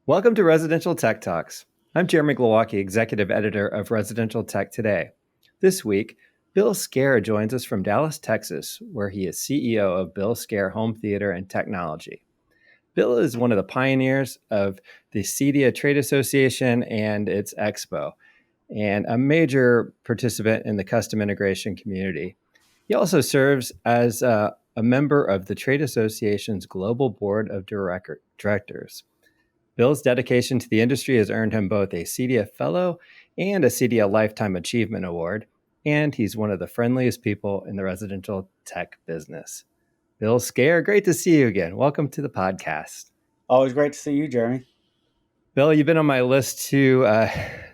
Welcome to Residential Tech Talks. I'm Jeremy Glowacki, Executive Editor of Residential Tech Today. This week, Bill Skaer joins us from Dallas, Texas, where he is CEO of Bill Skaer Home Theater and Technology. Bill is one of the pioneers of the CEDIA Trade Association and its Expo, and a major participant in the custom integration community. He also serves as a member of the Trade Association's Global Board of Directors. Bill's dedication to the industry has earned him both a CEDIA Fellow and a CEDIA Lifetime Achievement Award, and he's one of the friendliest people in the residential tech business. Bill Skaer, great to see you again. Welcome to the podcast. Always great to see you, Jeremy. Bill, you've been on my list to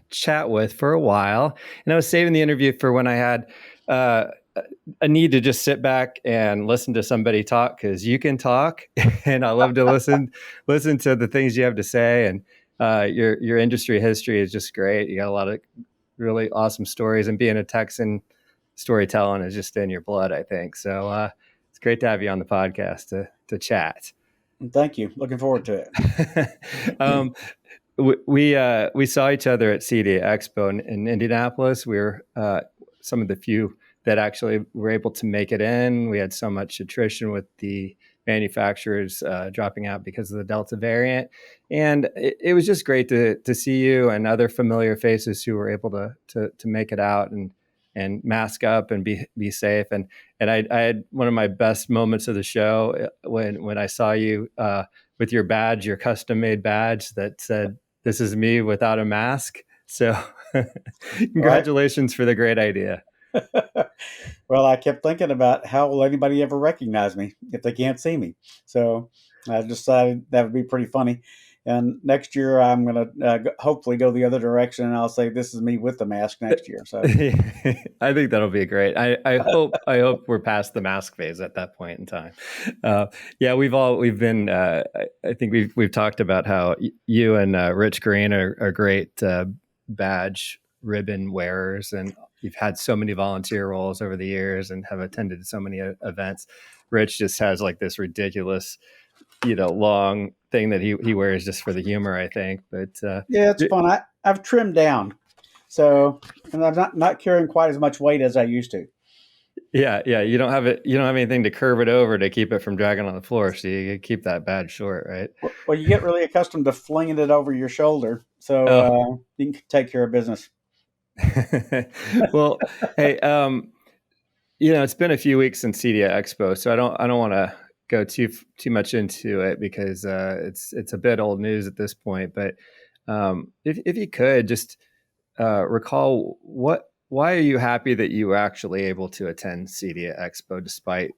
chat with for a while, and I was saving the interview for when I had a need to just sit back and listen to somebody talk, because you can talk, and I love to listen to the things you have to say. And your industry history is just great. You got a lot of really awesome stories, and being a Texan, storytelling is just in your blood, I think. So it's great to have you on the podcast to chat. Thank you. Looking forward to it. We saw each other at CEDIA Expo in Indianapolis. We were some of the few that actually were able to make it in. We had so much attrition with the manufacturers dropping out because of the Delta variant. And it was just great to see you and other familiar faces who were able to make it out and mask up and be safe. And I had one of my best moments of the show when I saw you with your badge, your custom made badge that said, "This is me without a mask." So congratulations for the great idea. Well, I kept thinking about how will anybody ever recognize me if they can't see me. So I decided that would be pretty funny. And next year, I'm going to hopefully go the other direction, and I'll say this is me with the mask next year. So I think that'll be great. I hope we're past the mask phase at that point in time. Yeah, we've been. I think we've talked about how you and Rich Green are great badge ribbon wearers, and you've had so many volunteer roles over the years and have attended so many events. Rich just has like this ridiculous, long thing that he wears just for the humor, I think. But yeah, it's fun. I've trimmed down, so and I'm not carrying quite as much weight as I used to. Yeah. You don't have it. You don't have anything to curve it over to keep it from dragging on the floor. So you keep that badge short, right? Well, you get really accustomed to flinging it over your shoulder, so you can take care of business. Well, hey, it's been a few weeks since CEDIA Expo, so I don't want to go too much into it because it's a bit old news at this point. But if you could just recall why are you happy that you were actually able to attend CEDIA Expo despite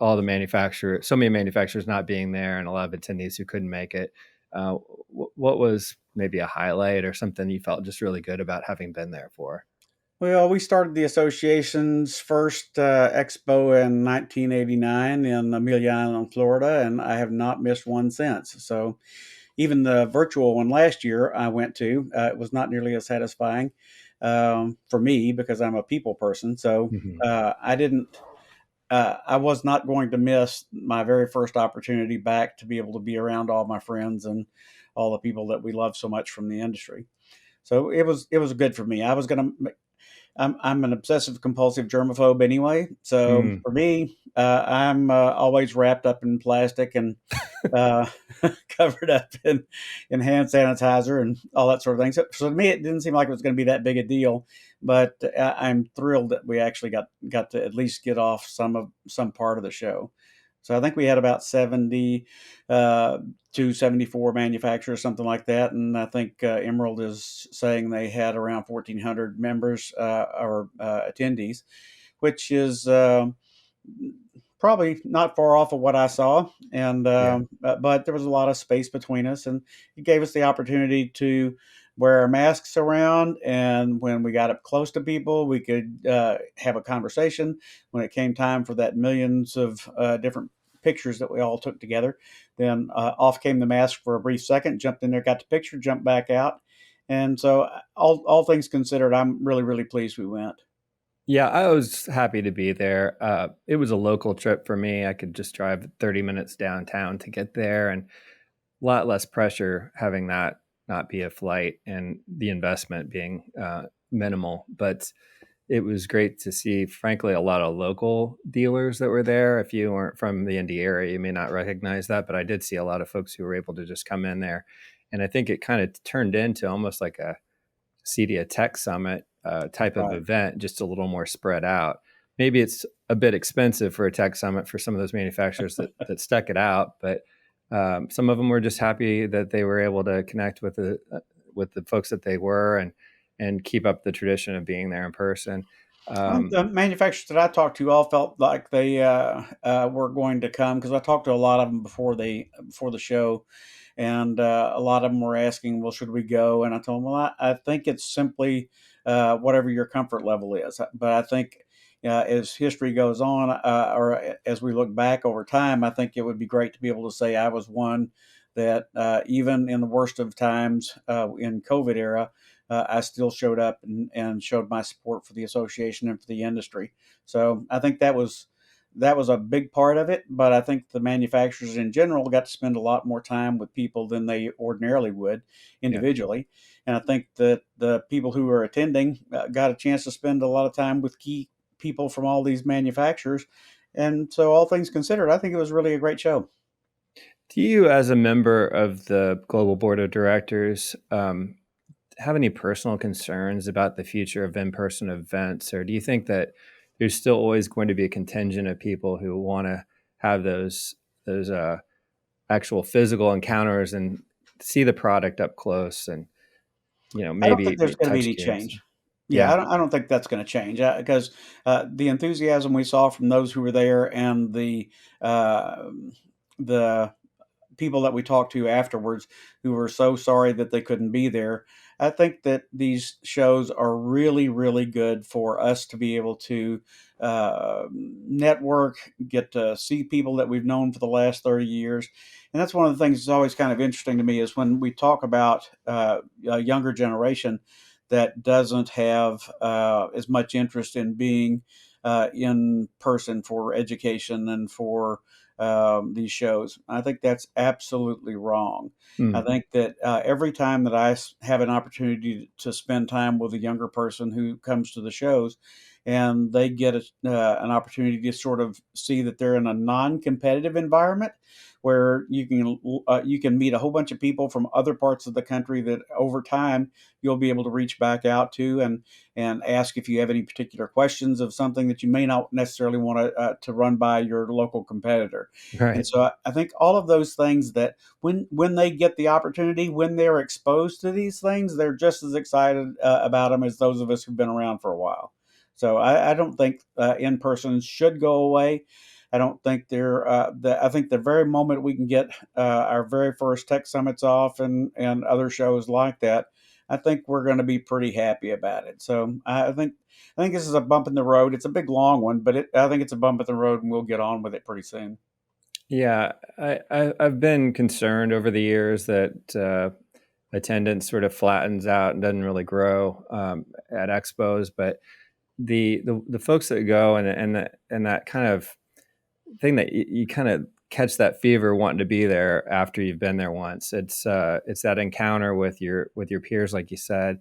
all the manufacturers, so many manufacturers not being there, and a lot of attendees who couldn't make it. What was maybe a highlight or something you felt just really good about having been there for? Well, we started the association's first expo in 1989 in Amelia Island, Florida, and I have not missed one since. So even the virtual one last year I went to, it was not nearly as satisfying for me because I'm a people person. So I didn't. I was not going to miss my very first opportunity back to be able to be around all my friends and all the people that we love so much from the industry. So it was good for me. I'm an obsessive compulsive germaphobe anyway. So for me, I'm always wrapped up in plastic and covered up in hand sanitizer and all that sort of thing. So to me, it didn't seem like it was going to be that big a deal. But I'm thrilled that we actually got to at least get off some part of the show. So I think we had about 70 to 74 manufacturers, something like that. And I think Emerald is saying they had around 1,400 members or attendees, which is probably not far off of what I saw. And but there was a lot of space between us, and it gave us the opportunity to wear our masks around. And when we got up close to people, we could have a conversation. When it came time for that millions of different pictures that we all took together, then off came the mask for a brief second, jumped in there, got the picture, jumped back out. And so all things considered, I'm really, really pleased we went. Yeah, I was happy to be there. It was a local trip for me. I could just drive 30 minutes downtown to get there. And lot less pressure having that not be a flight and the investment being minimal. But it was great to see, frankly, a lot of local dealers that were there. If you weren't from the Indy area, you may not recognize that, but I did see a lot of folks who were able to just come in there. And I think it kind of turned into almost like a CEDIA Tech Summit type of Right. event, just a little more spread out. Maybe it's a bit expensive for a tech summit for some of those manufacturers that stuck it out, but some of them were just happy that they were able to connect with the folks that they were and keep up the tradition of being there in person. The manufacturers that I talked to all felt like they were going to come, because I talked to a lot of them before the show, and a lot of them were asking, "Well, should we go?" And I told them, "Well, I think it's simply whatever your comfort level is." But I think as history goes on, or as we look back over time, I think it would be great to be able to say I was one that even in the worst of times in COVID era, I still showed up and showed my support for the association and for the industry. So I think that was a big part of it. But I think the manufacturers in general got to spend a lot more time with people than they ordinarily would Yeah. individually. And I think that the people who are attending got a chance to spend a lot of time with key people from all these manufacturers. And so, all things considered, I think it was really a great show. Do you, as a member of the global board of directors, have any personal concerns about the future of in-person events, or do you think that there's still always going to be a contingent of people who want to have those actual physical encounters and see the product up close and I don't think there's maybe going to be touch any gears? change. Yeah, Yeah, I don't think that's going to change, because the enthusiasm we saw from those who were there, and uh, the people that we talked to afterwards who were so sorry that they couldn't be there. I think that these shows are really, really good for us to be able to network, get to see people that we've known for the last 30 years. And that's one of the things that's always kind of interesting to me, is when we talk about a younger generation that doesn't have as much interest in being in person for education and for these shows. I think that's absolutely wrong. I mm, think that every time that have an opportunity to spend time with a younger person who comes to the shows, and they get an opportunity to sort of see that they're in a non-competitive environment where you can meet a whole bunch of people from other parts of the country that over time you'll be able to reach back out to, and ask if you have any particular questions of something that you may not necessarily want to run by your local competitor. And right. so I think all of those things, that when they get the opportunity, when they're exposed to these things, they're just as excited about them as those of us who've been around for a while. So I don't think in person should go away. I don't think I think the very moment we can get our very first tech summits off, and other shows like that, I think we're going to be pretty happy about it. So I think this is a bump in the road. It's a big long one, but I think it's a bump in the road, and we'll get on with it pretty soon. Yeah, I've been concerned over the years that attendance sort of flattens out and doesn't really grow at expos, but the folks that go and that kind of thing that you kind of catch that fever wanting to be there after you've been there once. It's that encounter with your peers, like you said.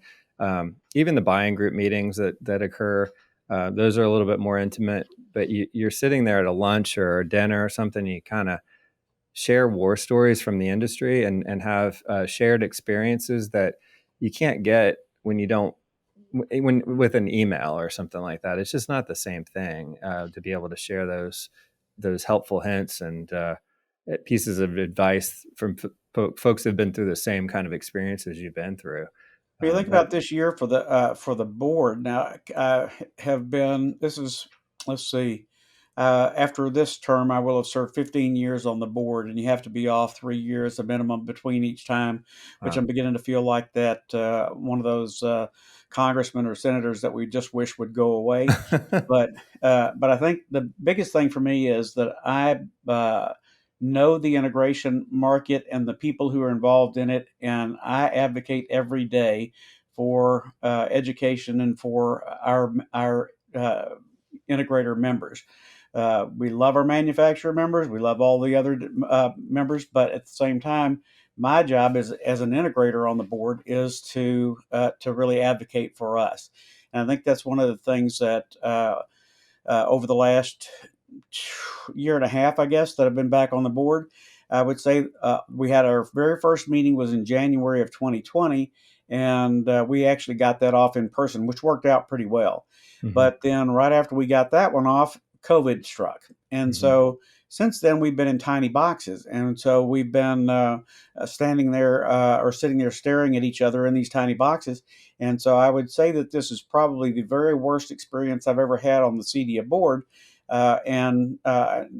Even the buying group meetings that occur, those are a little bit more intimate. But you're sitting there at a lunch or a dinner or something. You kind of share war stories from the industry and have shared experiences that you can't get when you don't when with an email or something like that. It's just not the same thing to be able to share those helpful hints and pieces of advice from folks that have been through the same kind of experiences you've been through. When you think That about this year for the board, now have been this is let's see, after this term, I will have served 15 years on the board, and you have to be off 3 years a minimum between each time, which wow. I'm beginning to feel like that one of those congressmen or senators that we just wish would go away. But I think the biggest thing for me is that I know the integration market and the people who are involved in it, and I advocate every day for education and for our integrator members. We love our manufacturer members. We love all the other members, but at the same time, My job as an integrator on the board is to really advocate for us. And I think that's one of the things that over the last year and a half, I guess, that I've been back on the board. I would say we had our very first meeting was in January of 2020, and we actually got that off in person, which worked out pretty well. Mm-hmm. But then right after we got that one off, COVID struck. And Mm-hmm. so since then, we've been in tiny boxes. And so we've been standing there or sitting there staring at each other in these tiny boxes. And so I would say that this is probably the very worst experience I've ever had on the CEDIA board. And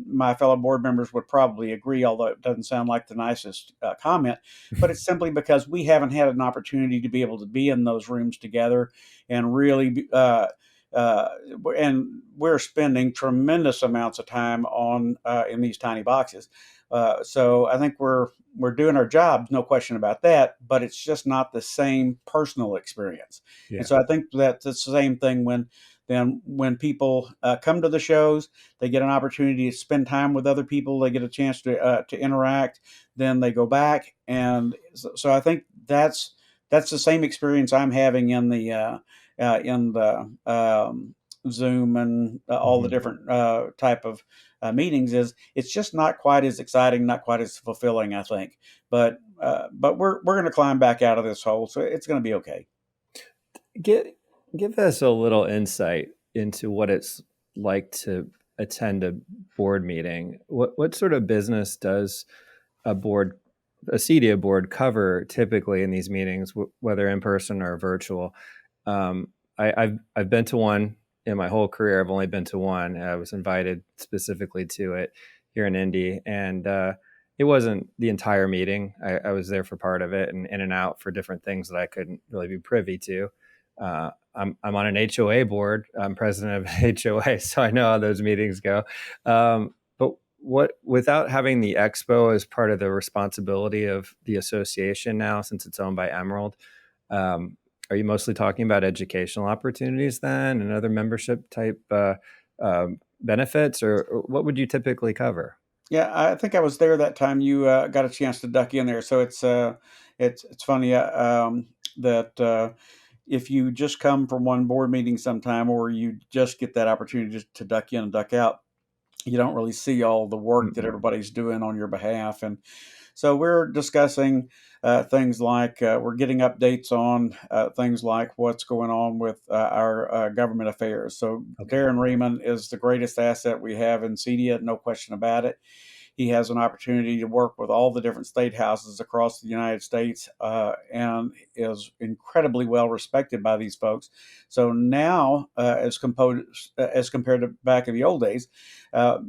my fellow board members would probably agree, although it doesn't sound like the nicest comment. But it's simply because we haven't had an opportunity to be able to be in those rooms together and really. Uh, and we're spending tremendous amounts of time on in these tiny boxes. So I think we're doing our jobs, no question about that. But it's just not the same personal experience. And Yeah. so I think that it's the same thing when people come to the shows, they get an opportunity to spend time with other people. They get a chance to interact. Then they go back, and so I think that's the same experience I'm having in the Zoom and all the Mm-hmm. different type of meetings. Is it's just not quite as exciting, not quite as fulfilling, I think. But we're going to climb back out of this hole, so it's going to be okay. Get Give us a little insight into what it's like to attend a board meeting. What sort of business does a board, a CEDIA board, cover typically in these meetings, whether in person or virtual? I've been to one in my whole career. I've only been to one. I was invited specifically to it here in Indy, and it wasn't the entire meeting. I was there for part of it and in and out for different things that I couldn't really be privy to. I'm on an HOA board. I'm president of an HOA, so I know how those meetings go. But what without having the expo as part of the responsibility of the association now, since it's owned by Emerald, um, are you mostly talking about educational opportunities then and other membership type benefits, or what would you typically cover? Yeah, I think I was there that time you got a chance to duck in there. So it's funny that if you just come from one board meeting sometime, or you just get that opportunity to duck in and duck out, you don't really see all the work that Mm-mm. everybody's doing on your behalf. And so we're discussing things like we're getting updates on things like what's going on with our government affairs. So Okay. Darren Riemann is the greatest asset we have in CEDIA, no question about it. He has an opportunity to work with all the different state houses across the United States and is incredibly well respected by these folks. So now, as compared to back in the old days, uh,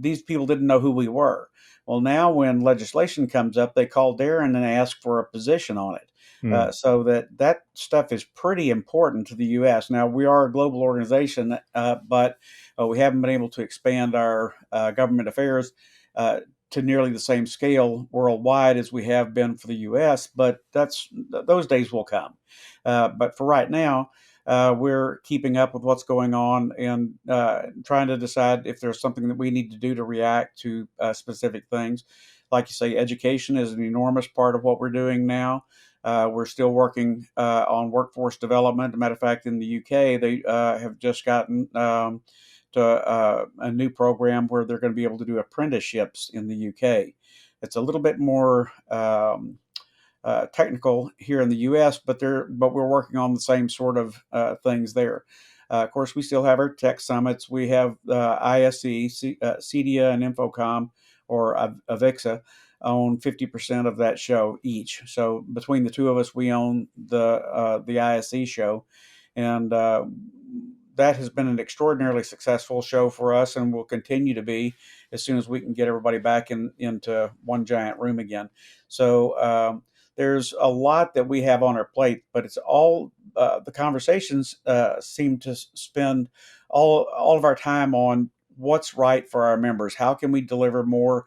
these people didn't know who we were. Well, now when legislation comes up, they call Darren and ask for a position on it. Mm. So that stuff is pretty important to the U.S. Now we are a global organization, but we haven't been able to expand our government affairs uh, to nearly the same scale worldwide as we have been for the U.S. But those days will come. But for right now, we're keeping up with what's going on and trying to decide if there's something that we need to do to react to specific things. Like you say, education is an enormous part of what we're doing now. We're still working on workforce development. As a matter of fact, in the UK, they have just gotten to a new program where they're going to be able to do apprenticeships in the UK. It's a little bit more technical here in the U.S., but we're working on the same sort of things there. Of course, we still have our tech summits. We have ISE, CEDIA, and Infocom, or Avixa, own 50% of that show each. So between the two of us, we own the ISE show, and that has been an extraordinarily successful show for us, and will continue to be as soon as we can get everybody back into one giant room again. So there's a lot that we have on our plate, but it's all the conversations seem to spend all of our time on what's right for our members. How can we deliver more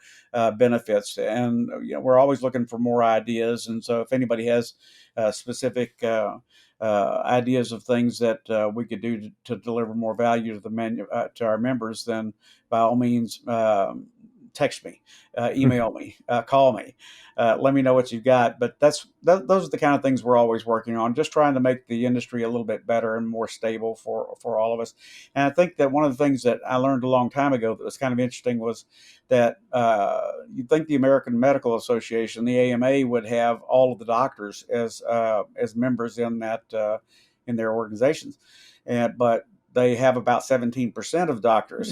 benefits? And we're always looking for more ideas. And so, if anybody has specific ideas of things that we could do to deliver more value to to our members, then by all means text me, email me, call me, let me know what you've got. But those are the kind of things we're always working on, just trying to make the industry a little bit better and more stable for all of us. And I think that one of the things that I learned a long time ago that was kind of interesting was that you'd think the American Medical Association, the AMA, would have all of the doctors as members in that in their organizations, but they have about 17% of doctors,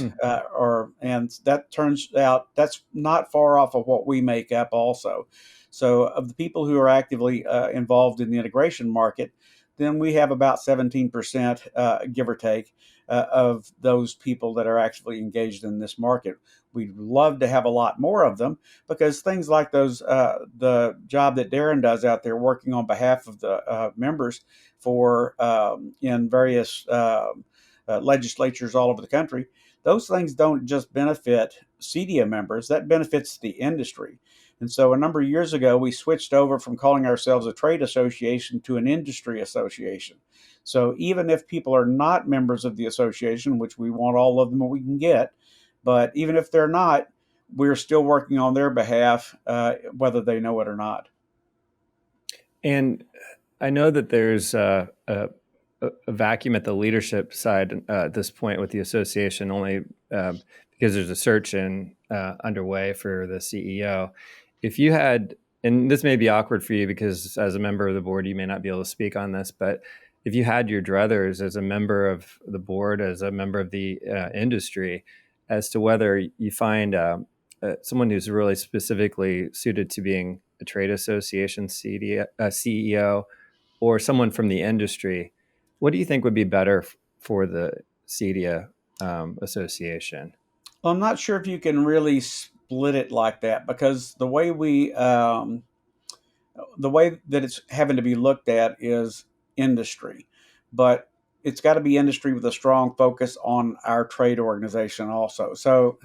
and that turns out that's not far off of what we make up also. So of the people who are actively involved in the integration market, then we have about 17%, give or take, of those people that are actually engaged in this market. We'd love to have a lot more of them, because things like those, the job that Darren does out there working on behalf of the members for in various legislatures all over the country, those things don't just benefit CEDIA members, that benefits the industry. And so a number of years ago, we switched over from calling ourselves a trade association to an industry association. So even if people are not members of the association, which we want all of them we can get, but even if they're not, we're still working on their behalf, whether they know it or not. And I know that there's a vacuum at the leadership side at this point with the association, only because there's a search underway for the CEO. If you had, and this may be awkward for you because as a member of the board, you may not be able to speak on this, but if you had your druthers as a member of the board, as a member of the industry, as to whether you find someone who's really specifically suited to being a trade association CEO or someone from the industry, what do you think would be better for the CEDIA association? Well, I'm not sure if you can really split it like that, because the way that it's having to be looked at is industry, but it's got to be industry with a strong focus on our trade organization also. So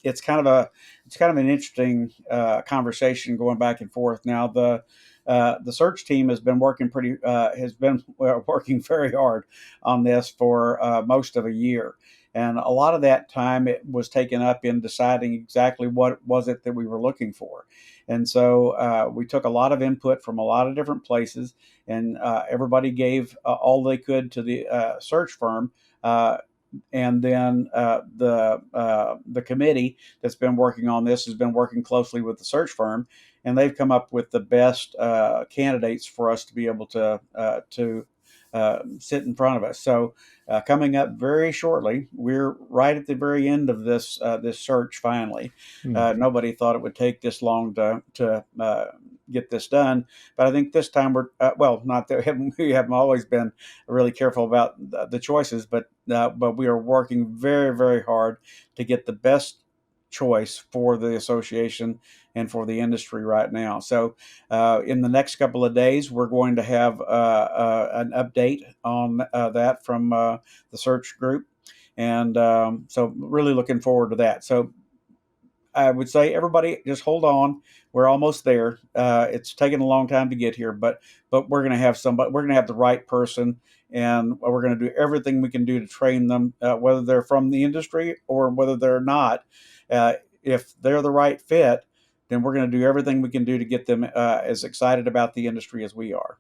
it's kind of an interesting conversation going back and forth. Now the search team has been working working very hard on this for most of a year. And a lot of that time it was taken up in deciding exactly what was it that we were looking for. And so we took a lot of input from a lot of different places, and everybody gave all they could to the search firm. And then the committee that's been working on this has been working closely with the search firm, and they've come up with the best candidates for us to be able to sit in front of us. So coming up very shortly, we're right at the very end of this search. Finally, nobody thought it would take this long to get this done, but I think this time we're not that we haven't always been really careful about the choices, but we are working very, very hard to get the best choice for the association and for the industry right now. So in the next couple of days, we're going to have an update on that from the search group. And so really looking forward to that. So I would say everybody just hold on. We're almost there. It's taken a long time to get here, but we're going to have somebody. We're going to have the right person, and we're going to do everything we can do to train them, whether they're from the industry or whether they're not. If they're the right fit, then we're going to do everything we can do to get them as excited about the industry as we are.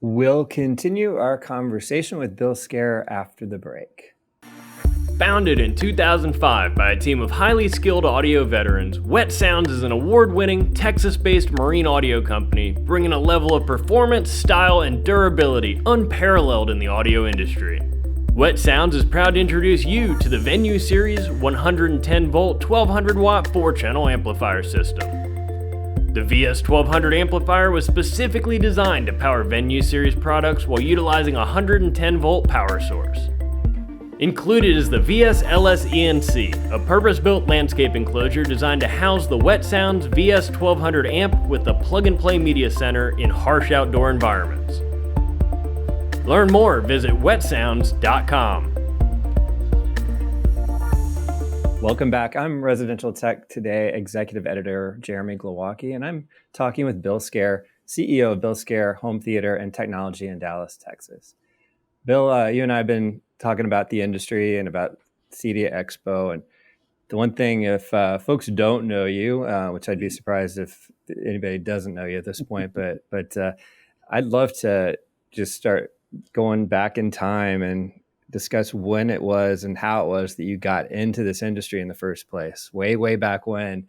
We'll continue our conversation with Bill Skaer after the break. Founded in 2005 by a team of highly skilled audio veterans, Wet Sounds is an award-winning, Texas-based marine audio company bringing a level of performance, style, and durability unparalleled in the audio industry. Wet Sounds is proud to introduce you to the Venue Series 110-volt 1200-watt 4-channel amplifier system. The VS1200 amplifier was specifically designed to power Venue Series products while utilizing a 110-volt power source. Included is the VS-LS ENC, a purpose-built landscape enclosure designed to house the Wet Sounds VS1200 amp with the plug-and-play media center in harsh outdoor environments. Learn more, visit wetsounds.com. Welcome back. I'm Residential Tech Today Executive Editor Jeremy Glowacki, and I'm talking with Bill Skaer, CEO of Bill Skaer Home Theater and Technology in Dallas, Texas. Bill, you and I have been talking about the industry and about CEDIA Expo, and The one thing, if folks don't know you, which I'd be surprised if anybody doesn't know you at this point, but I'd love to just start going back in time and discuss when it was and how it was that you got into this industry in the first place, way back when,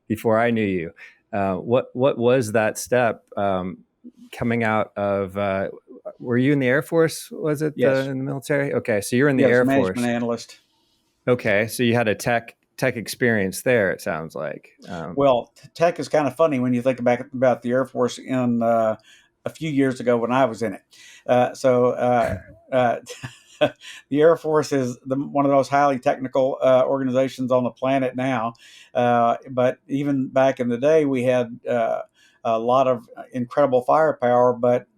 before I knew you. What was that step coming out of? Were you in the Air Force? Was it Yes. in the military? Okay, so you're in the Yes, Air management Force. analyst. Okay, so you had a tech experience there. It sounds like. Well, tech is kind of funny when you think about the Air Force in a few years ago when I was in it. Uh, the Air Force is one of the most highly technical organizations on the planet now. But even back in the day, we had a lot of incredible firepower, but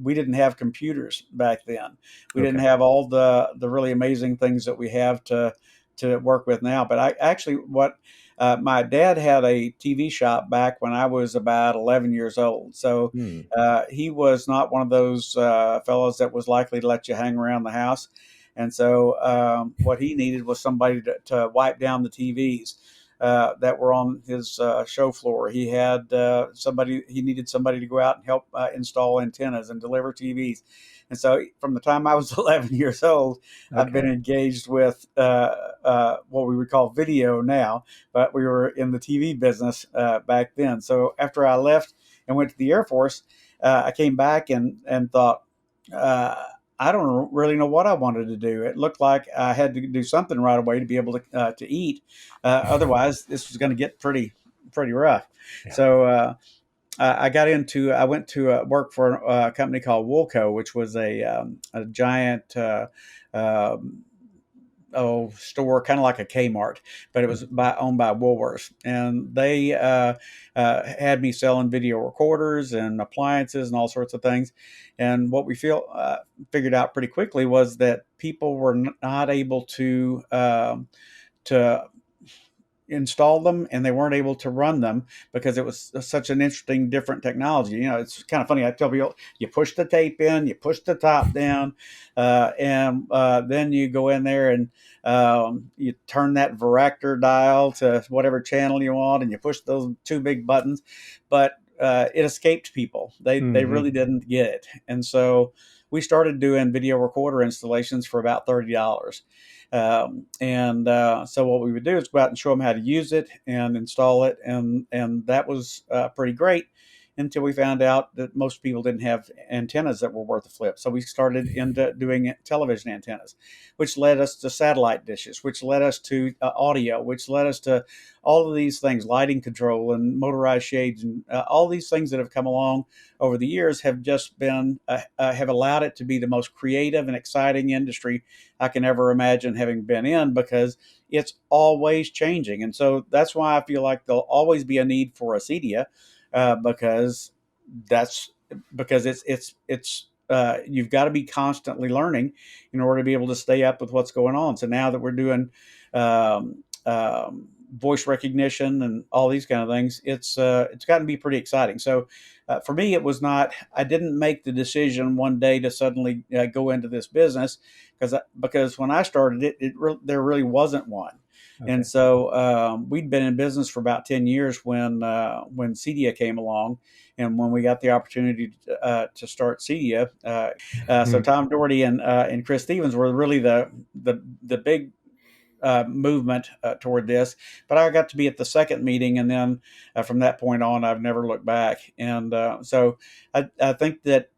we didn't have computers back then. We didn't Okay. have all the really amazing things that we have to work with now. But my dad had a TV shop back when I was about 11 years old. So Hmm. he was not one of those fellows that was likely to let you hang around the house. And so what he needed was somebody to wipe down the TVs that were on his show floor. He had he needed somebody to go out and help install antennas and deliver TVs. And so from the time I was 11 years old, I've been Okay. engaged with what we would call video now, but we were in the TV business back then. So after I left and went to the Air Force, I came back and thought, I don't really know what I wanted to do. It looked like I had to do something right away to be able to eat. Otherwise, this was going to get pretty rough. Yeah. So I went to work for a company called Woolco, which was a giant store, kind of like a Kmart, but it was owned by Woolworths, and they had me selling video recorders and appliances and all sorts of things. And what we figured out pretty quickly was that people were not able to install them, and they weren't able to run them because it was such an interesting, different technology. It's kind of funny. I tell people, you push the tape in, you push the top down, and then you go in there and you turn that Varactor dial to whatever channel you want, and you push those two big buttons. But it escaped people. They Mm-hmm. really didn't get it, and so we started doing video recorder installations for about $30. So what we would do is go out and show them how to use it and install it, and that was pretty great until we found out that most people didn't have antennas that were worth a flip. So we started into doing television antennas, which led us to satellite dishes, which led us to audio, which led us to all of these things, lighting control and motorized shades, and all these things that have come along over the years have just been have allowed it to be the most creative and exciting industry I can ever imagine having been in, because it's always changing. And so that's why I feel like there'll always be a need for a CEDIA, because it's you've got to be constantly learning in order to be able to stay up with what's going on. So now that we're doing voice recognition and all these kind of things, it's gotten to be pretty exciting. So for me, it was not. I didn't make the decision one day to suddenly go into this business, because when I started it, there really wasn't one. Okay. And so we'd been in business for about 10 years when CEDIA came along, and when we got the opportunity to start CEDIA. So Tom Doherty and Chris Stevens were really the big movement toward this. But I got to be at the second meeting, and then from that point on, I've never looked back. And so I think that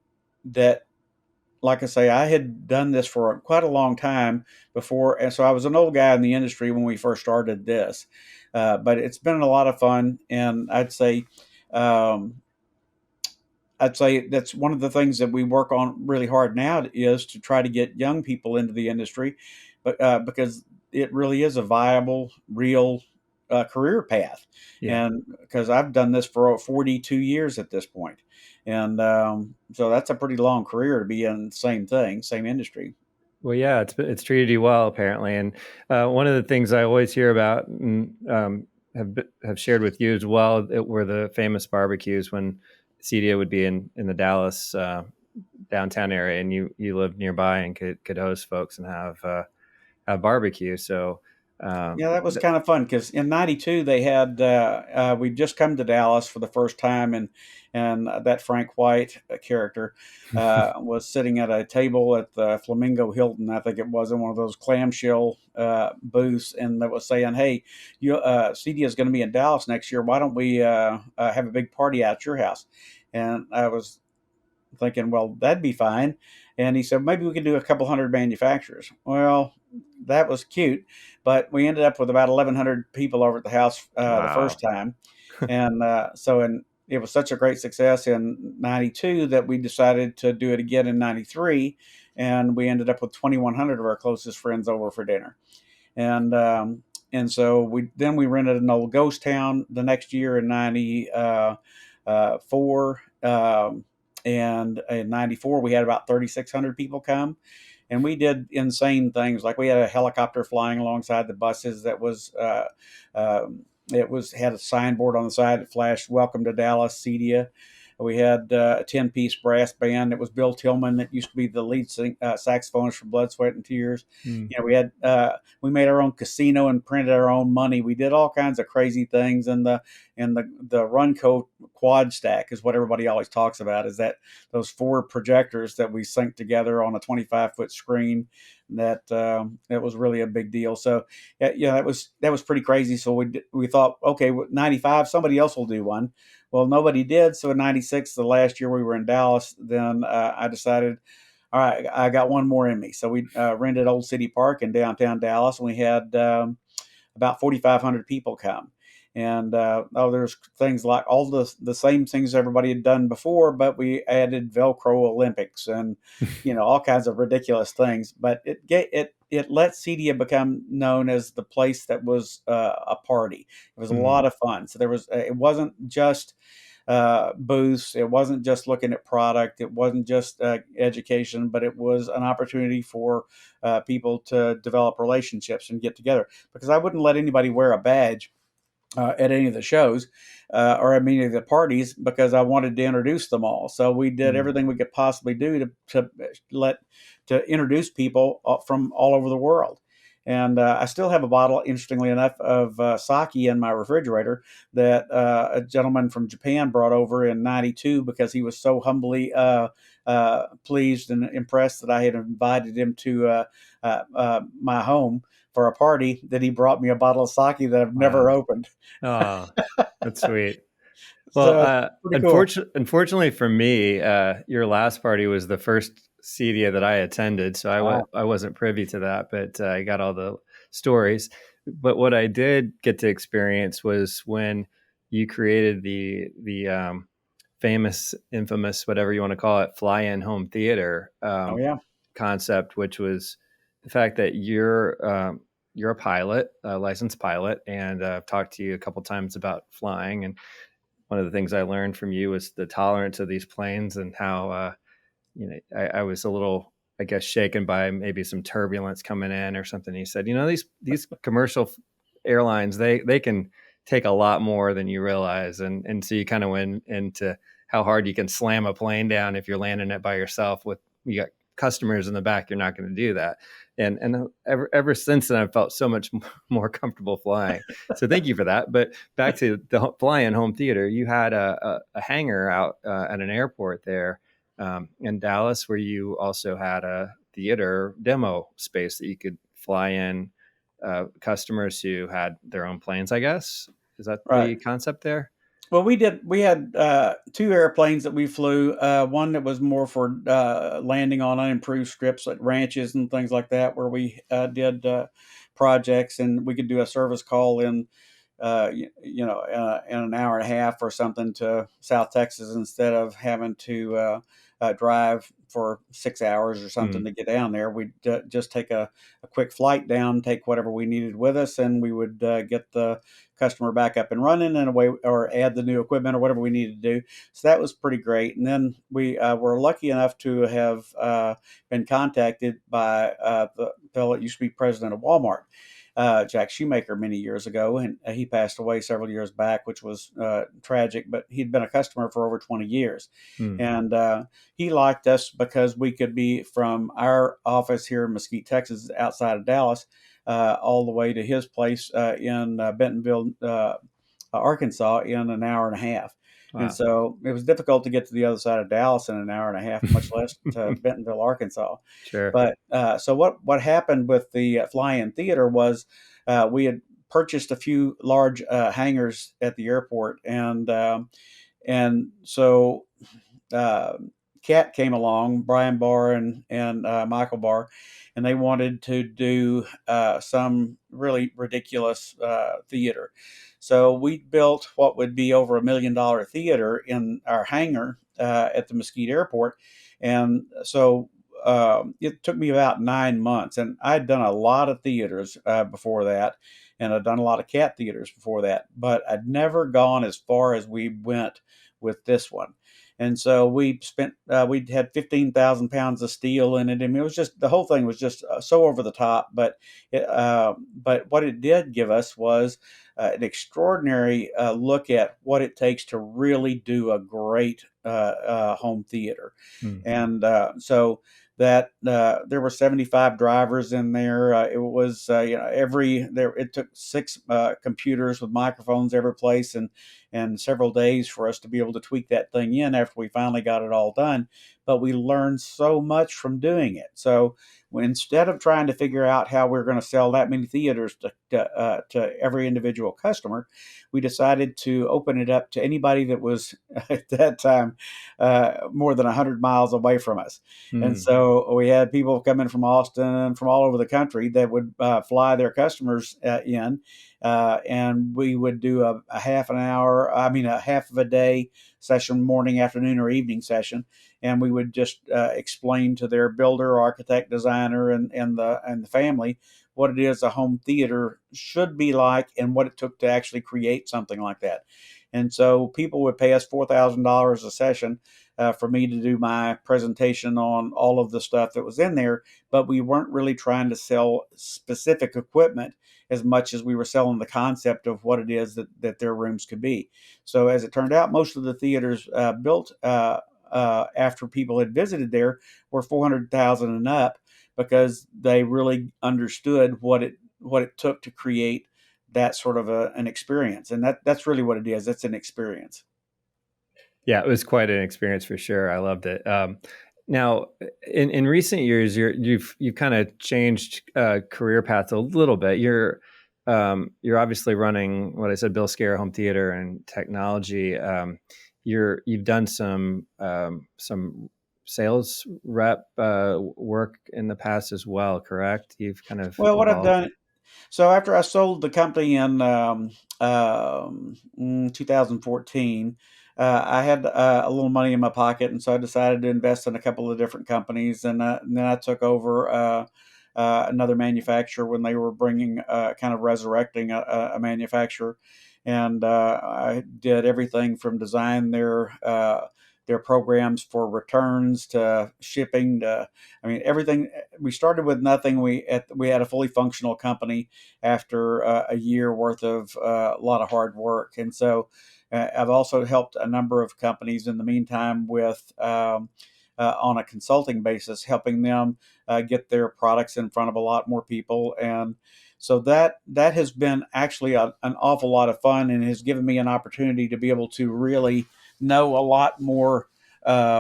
like I say, I had done this for quite a long time before, and so I was an old guy in the industry when we first started this. But it's been a lot of fun, and um, I'd say that's one of the things that we work on really hard now, is to try to get young people into the industry, but because it really is a viable, real career path. Yeah. And because I've done this for 42 years at this point, and so that's a pretty long career to be in the same thing, same industry. Well, yeah, it's treated you well apparently, and one of the things I always hear about and have shared with you as well, were the famous barbecues when CEDIA would be in the Dallas downtown area, and you lived nearby and could host folks and have barbecue. So Yeah, that was kind of fun because in '92 they had we'd just come to Dallas for the first time, and that Frank White character was sitting at a table at the Flamingo Hilton, I think it was, in one of those clamshell booths, and that was saying, "Hey, CEDIA is going to be in Dallas next year. Why don't we have a big party at your house?" And I was thinking, well, that'd be fine. And he said, maybe we could do a couple hundred manufacturers. Well, that was cute, but we ended up with about 1,100 people over at the house the Wow. first time. And it was such a great success in '92 that we decided to do it again in '93. And we ended up with 2,100 of our closest friends over for dinner. And so we rented an old ghost town the next year in '94. And in '94, we had about 3,600 people come. And we did insane things. Like we had a helicopter flying alongside the buses that was, had a signboard on the side that flashed, "Welcome to Dallas, CEDIA." We had a 10-piece brass band. It was Bill Tillman that used to be the lead saxophonist for Blood, Sweat, and Tears. Mm. We made our own casino and printed our own money. We did all kinds of crazy things. And the Runco quad stack is what everybody always talks about, is that those 4 projectors that we sync together on a 25-foot screen. That was really a big deal. So that was pretty crazy. So we thought, okay, 95, somebody else will do one. Well, nobody did. So in '96, the last year we were in Dallas, then I decided, all right, I got one more in me. So we rented Old City Park in downtown Dallas, and we had about 4,500 people come. And there's things like all the same things everybody had done before, but we added Velcro Olympics and all kinds of ridiculous things. But it let CEDIA become known as the place that was a party. It was a lot of fun. So it wasn't just booths. It wasn't just looking at product. It wasn't just education, but it was an opportunity for people to develop relationships and get together. Because I wouldn't let anybody wear a badge at any of the shows or at any of the parties, because I wanted to introduce them all. So we did everything we could possibly do to introduce people from all over the world. And I still have a bottle, interestingly enough, of sake in my refrigerator that a gentleman from Japan brought over in '92 because he was so humbly pleased and impressed that I had invited him to my home for a party, that he brought me a bottle of sake that I've never opened. Oh, that's sweet. So Well, pretty cool. unfortunately for me, your last party was the first CEDIA that I attended, so I wasn't privy to that, but I got all the stories. But what I did get to experience was when you created the infamous, whatever you want to call it, FlyIn Home Theater concept, which was the fact that you're a pilot, a licensed pilot, and I've talked to you a couple times about flying. And one of the things I learned from you was the tolerance of these planes and how, I was a little, I guess, shaken by maybe some turbulence coming in or something. He said, these commercial airlines, they can take a lot more than you realize. And so you kind of went into how hard you can slam a plane down if you're landing it by yourself with, you got customers in the back, you're not going to do that. And ever since then, I've felt so much more comfortable flying. So thank you for that. But back to the FlyIn Home Theater, you had a hangar out at an airport there in Dallas, where you also had a theater demo space that you could fly in customers who had their own planes, I guess. Is that the concept there? Well, we had 2 airplanes that we flew. One that was more for landing on unimproved strips like ranches and things like that, where we did projects, and we could do a service call in in an hour and a half or something to South Texas, instead of having to drive for 6 hours or something to get down there. We'd just take a quick flight down, take whatever we needed with us, and we would get the customer back up and running and away, or add the new equipment or whatever we needed to do. So that was pretty great. And then we were lucky enough to have been contacted by the fellow that used to be president of Walmart, Jack Shoemaker, many years ago, and he passed away several years back, which was tragic, but he'd been a customer for over 20 years. And he liked us because we could be from our office here in Mesquite, Texas, outside of Dallas, all the way to his place in Bentonville, Arkansas, in an hour and a half. Wow. And so it was difficult to get to the other side of Dallas in an hour and a half, much less to Bentonville, Arkansas. Sure. But so what happened with the FlyIn Theater was we had purchased a few large hangars at the airport, and so Cat came along, Brian Barr and Michael Barr, and they wanted to do some really ridiculous theater. So we built what would be over $1 million theater in our hangar at the Mesquite Airport, and so it took me about 9 months, and I'd done a lot of theaters before that, and I'd done a lot of cat theaters before that, but I'd never gone as far as we went with this one. And so we had 15,000 pounds of steel in it. I mean, it was just, the whole thing was just so over the top. But what it did give us was an extraordinary look at what it takes to really do a great home theater. Mm-hmm. And so that there were 75 drivers in there. It was it took 6 computers with microphones every place, and several days for us to be able to tweak that thing in after we finally got it all done. But we learned so much from doing it. So instead of trying to figure out how we're going to sell that many theaters to every individual customer, we decided to open it up to anybody that was at that time more than 100 miles away from us. Mm. And so we had people coming from Austin and from all over the country that would fly their customers in, and we would do a half of a day session, morning, afternoon, or evening session, and we would just explain to their builder, architect, designer, and the family what it is a home theater should be like and what it took to actually create something like that. And so people would pay us $4,000 a session for me to do my presentation on all of the stuff that was in there, but we weren't really trying to sell specific equipment as much as we were selling the concept of what it is that their rooms could be. So as it turned out, most of the theaters built after people had visited there were 400,000 and up, because they really understood what it took to create that sort of an experience. And that's really what it is. It's an experience. Yeah, it was quite an experience for sure. I loved it. Now, in recent years, you've kind of changed career paths a little bit. You're obviously running what I said, Bill Skaer Home Theater and Technology. You've done some sales rep work in the past as well, correct? You've kind of what I've evolved. done. So after I sold the company in 2014, I had a little money in my pocket, and so I decided to invest in a couple of different companies, and then I took over another manufacturer when they were bringing kind of resurrecting a manufacturer, and I did everything from design their programs for returns to shipping to, everything. We started with nothing. We had a fully functional company after a year worth of a lot of hard work. And so I've also helped a number of companies in the meantime with on a consulting basis, helping them get their products in front of a lot more people. And so that has been actually an awful lot of fun, and has given me an opportunity to be able to really know a lot more of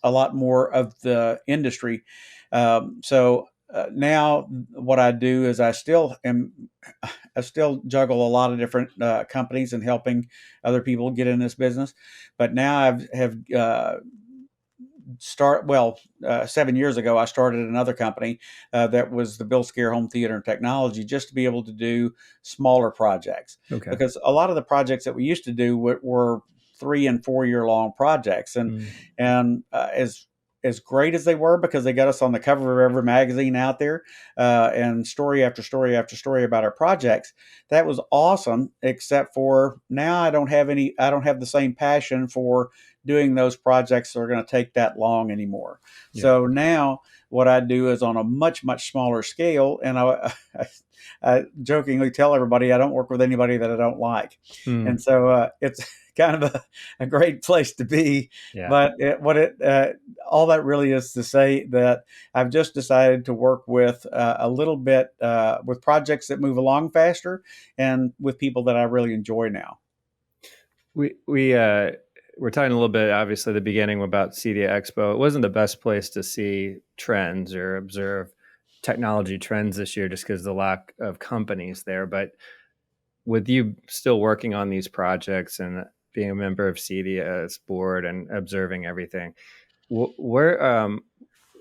the industry. So now what I do is I still juggle a lot of different companies and helping other people get in this business. But now I have 7 years ago, I started another company that was the Bill Skaer Home Theater and Technology, just to be able to do smaller projects. Okay. Because a lot of the projects that we used to do were 3 and 4 year long projects, and as great as they were, because they got us on the cover of every magazine out there, and story after story after story about our projects, that was awesome. Except for now, I don't have the same passion for doing those projects that are going to take that long anymore. Yeah. So now what I do is on a much, much smaller scale. And I jokingly tell everybody I don't work with anybody that I don't like. Mm. And so it's kind of a great place to be. Yeah. But all that really is to say that I've just decided to work with a little bit with projects that move along faster and with people that I really enjoy now. We're talking a little bit, obviously, at the beginning about CEDIA Expo. It wasn't the best place to see trends or observe technology trends this year just because of the lack of companies there. But with you still working on these projects and being a member of CEDIA's board and observing everything, where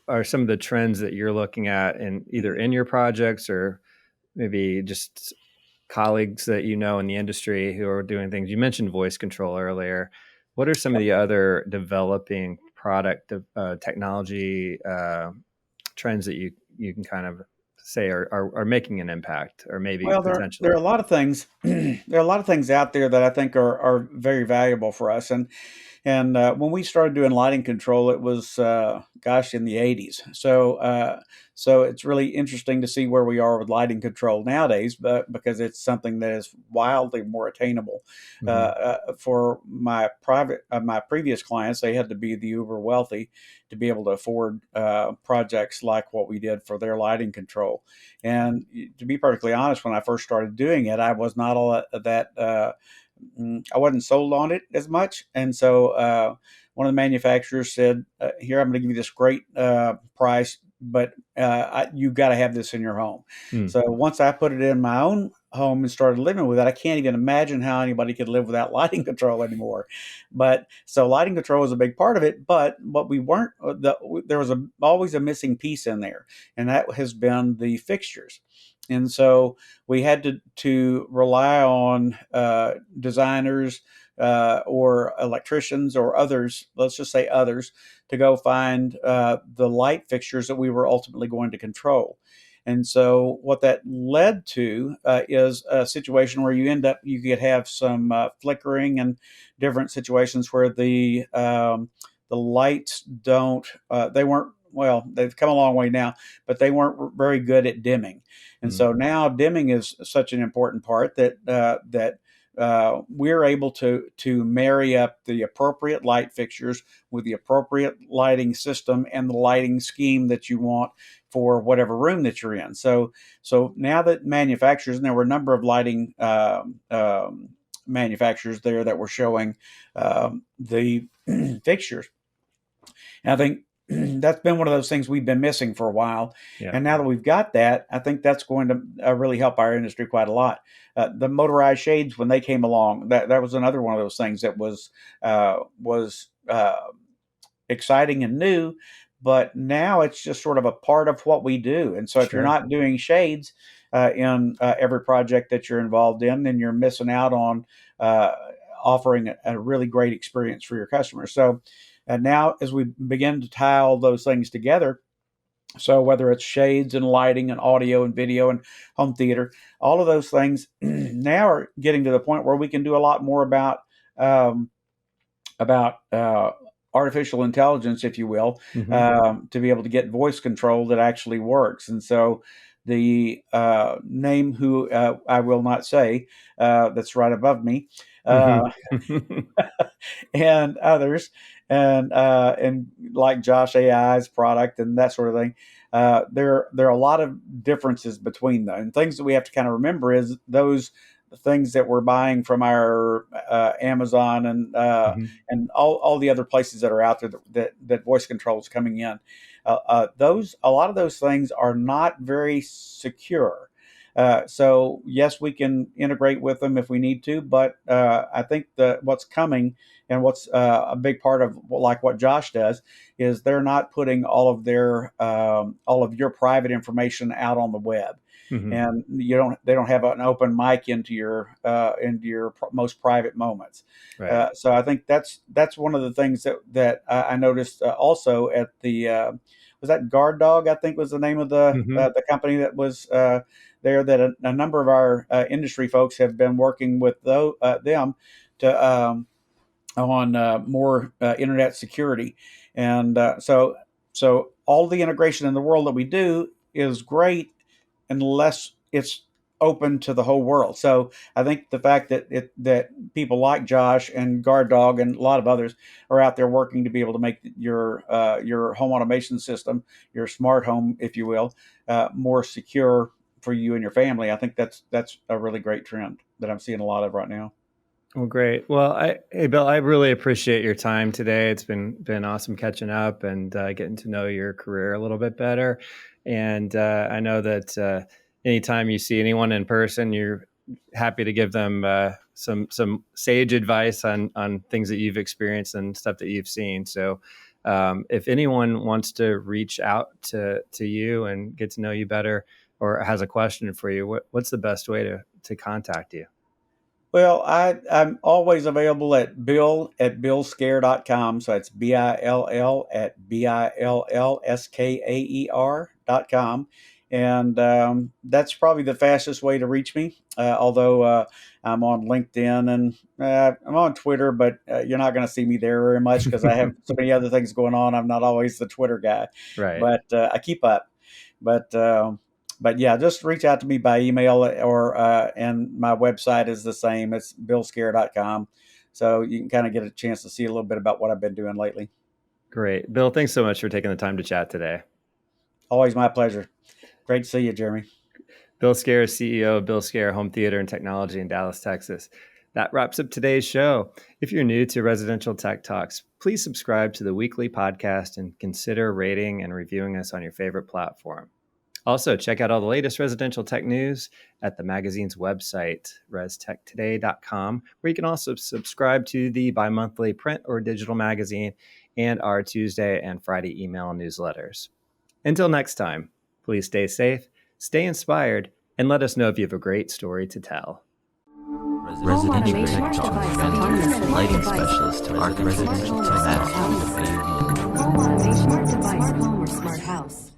are some of the trends that you're looking at in either in your projects or maybe just colleagues that you know in the industry who are doing things? You mentioned voice control earlier. What are some of the other developing product technology trends that you can kind of say are making an impact or maybe Well, there potentially? are a lot of things. There are a lot of things out there that I think are very valuable for us. And when we started doing lighting control, it was in the '80s. So it's really interesting to see where we are with lighting control nowadays, but because it's something that is wildly more attainable. For my previous clients, they had to be the uber wealthy to be able to afford projects like what we did for their lighting control. And to be perfectly honest, when I first started doing it, I was not all that. I wasn't sold on it as much. And so one of the manufacturers said, here, I'm going to give you this great price, but you've got to have this in your home. Mm. So once I put it in my own home and started living with it, I can't even imagine how anybody could live without lighting control anymore. But so lighting control is a big part of it. But what we weren't, there was always a missing piece in there, and that has been the fixtures. And so we had to rely on designers or electricians or others, let's just say others, to go find the light fixtures that we were ultimately going to control. And so what that led to is a situation where you could have some flickering and different situations where the lights they weren't, well, they've come a long way now, but they weren't very good at dimming. And so now dimming is such an important part that we're able to marry up the appropriate light fixtures with the appropriate lighting system and the lighting scheme that you want for whatever room that you're in. So now that manufacturers, and there were a number of lighting manufacturers there that were showing the fixtures. And I think that's been one of those things we've been missing for a while. Yeah. And now that we've got that, I think that's going to really help our industry quite a lot. The motorized shades, when they came along, that was another one of those things that was exciting and new, but now it's just sort of a part of what we do. And so if you're not doing shades in every project that you're involved in, then you're missing out on offering a really great experience for your customers. So now as we begin to tie all those things together, so whether it's shades and lighting and audio and video and home theater, all of those things now are getting to the point where we can do a lot more about artificial intelligence, if you will, to be able to get voice control that actually works. And so the name who I will not say that's right above me and others, and like Josh AI's product and that sort of thing. There are a lot of differences between them, and things that we have to kind of remember is those things that we're buying from our Amazon and all the other places that are out there that voice control is coming in. A lot of those things are not very secure. So yes, we can integrate with them if we need to, but I think what's coming and what's a big part of like what Josh does is they're not putting all of your private information out on the web. And they don't have an open mic into your most private moments. Right. So I think that's one of the things that I noticed also at the was that Guard Dog, I think was the name of the company that was there, that a number of our industry folks have been working with them to on more internet security. And so all the integration in the world that we do is great unless it's open to the whole world. So I think the fact that people like Josh and Guard Dog and a lot of others are out there working to be able to make your home automation system, your smart home, if you will, more secure for you and your family. I think that's a really great trend that I'm seeing a lot of right now. Well, great. Well, hey, Bill, I really appreciate your time today. It's been awesome catching up and getting to know your career a little bit better. And I know that anytime you see anyone in person, you're happy to give them some sage advice on things that you've experienced and stuff that you've seen. So if anyone wants to reach out to you and get to know you better or has a question for you, what's the best way to contact you? Well, I'm always available at bill@billskaer.com. So it's BILL@BILLSKAER.com. And that's probably the fastest way to reach me. Although I'm on LinkedIn and I'm on Twitter, but you're not going to see me there very much because I have so many other things going on. I'm not always the Twitter guy, Right. but I keep up. But yeah, just reach out to me by email or and my website is the same. It's billskaer.com. So you can kind of get a chance to see a little bit about what I've been doing lately. Great. Bill, thanks so much for taking the time to chat today. Always my pleasure. Great to see you, Jeremy. Bill Skaer, CEO of Bill Skaer Home Theater and Technology in Dallas, Texas. That wraps up today's show. If you're new to Residential Tech Talks, please subscribe to the weekly podcast and consider rating and reviewing us on your favorite platform. Also, check out all the latest residential tech news at the magazine's website, restechtoday.com, where you can also subscribe to the bi-monthly print or digital magazine and our Tuesday and Friday email newsletters. Until next time, please stay safe, stay inspired, and let us know if you have a great story to tell. Residential Tech Talk, lighting specialist to architect, residential tech,